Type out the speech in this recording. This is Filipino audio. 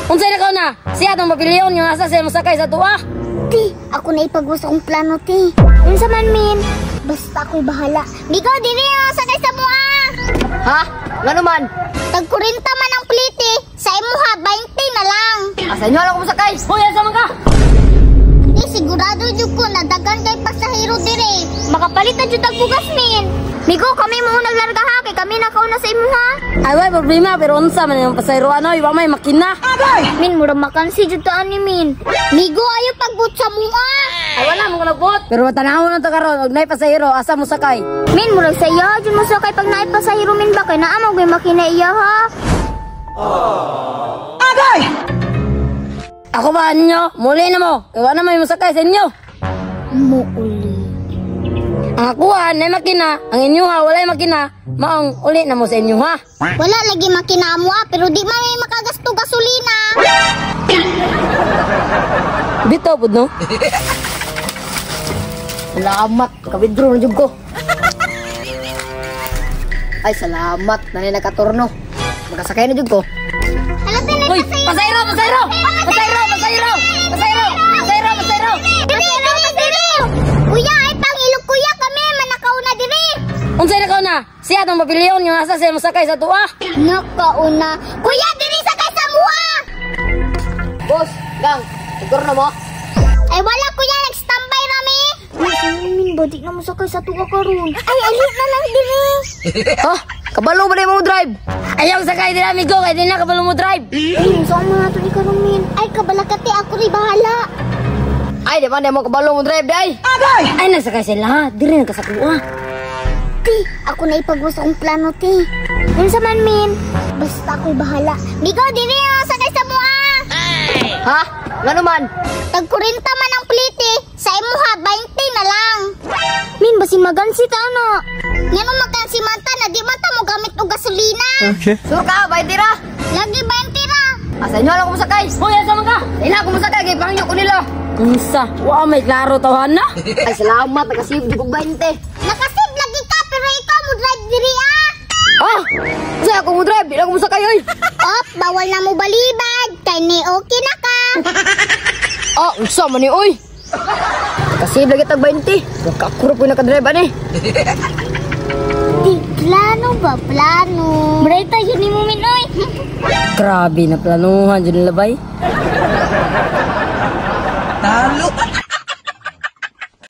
Unsay na na? Siya atong mapiliyon nga asa siya mosakay sa tuwa. Ti, ako na ipagwas akong plano, ti. Unsa man, min? Basta ako'y bahala. Migo, dili o, sakay sa mua! Ha? Ngano man? Tag-40 man ang pliti. Sa imo ha, 20 na lang. Asa nyo lang ko mosakay? Hoy, asa man ka? Di, sigurado jud ko na dagan kay pasahero dire. Makapalit na jud tag bugas, min. Migo, kami mo naglarga ha, kay kami nakauna sa imo ha. Ay, way problema, pero unsa man yung pasayro ano, iba may makina. Min, mura makansi jud ta ani, min. Migo, ayo pagbut sa mua. Ay, wala mo nagbot. Pero matanahon na to karon, og nay pasayro, asa mo sakay? Min, mura sa iya jud mo sakay pag naay pasahero, min ba kay naa mo makina iya ha. Agay! Ako ba ninyo? Muli na mo. Kaya na may masakay sa inyo. Muuli. Ang akuha, na makina. Ang inyo ha, wala makina. Maong uli na mo sa inyo ha. Wala lagi makina mo pero di man may makagasto gasolina. Bito po no? Salamat. Kabidro na jug ko. Ay, salamat. Nanay nakaturno. Makasakay na jug ko. Uy, pasayro! Pasayro! Pasayro! Pasayro! Pasayro! Pasayro! Pasayro! Pasayro! Kuya, ay pangilog kuya kami, manakaw na diri. Unsay nakaw na? Siya atong mapiliyon nga asa siya mosakay sa tuwa. Nakauna. Kuya, diri sakay sa mua. Boss, gang, siguro na mo? Ay wala kuya, nag-standby rami. Min, badi na mo sakay sa tuwa karon. Ay, alit na lang diri. Ha? Kabalo ba na mo drive? Ayaw sakay din amigo, kaya din na kabalo mo drive. Ay, saan mga ito ni karon, min? Ay, kabalakati ako rin bahala. Ay, di ba na mo kabalo mo drive, day? Agay! Ay, nagsakay sila. Di rin nagkasakuha. Ti, ako na ipagwas akong plano, ti. Unsa man, min? Basta ako'y bahala. Migo, dili o, sakay sa mua. Ha? Ngano man? Tag-40 man ang pliti. Sa imo ha, 20 na lang. Min, basi magansi ta, ano? Ngano magansi man ta, na di man ta mo gamit o gasolina. Okay. Sur ka, bay tira. Lagi 20 ra. Asa nyo lang kumusakay. Hoy, asa man ka? Ina kumusakay, kay pangyo ko nila. Unsa? Wa may klaro tawhan na. Ay, salamat, nakasib di kong 20. Nakasib lagi ka, pero ikaw mo drive diri ah. Ah! Kasi ako mo drive, di lang kumusakay, oy. Op, bawal na mo balibad. Kay ni okay na ka. Ah, unsa man ni, oy. Nakasib lagi tag 20. Magkakurap ko yung nakadrive, ani. Di, plano ba? Plano. Maray tayo ni mo, min, oy. Grabe na planuhan dyan labay. Talo!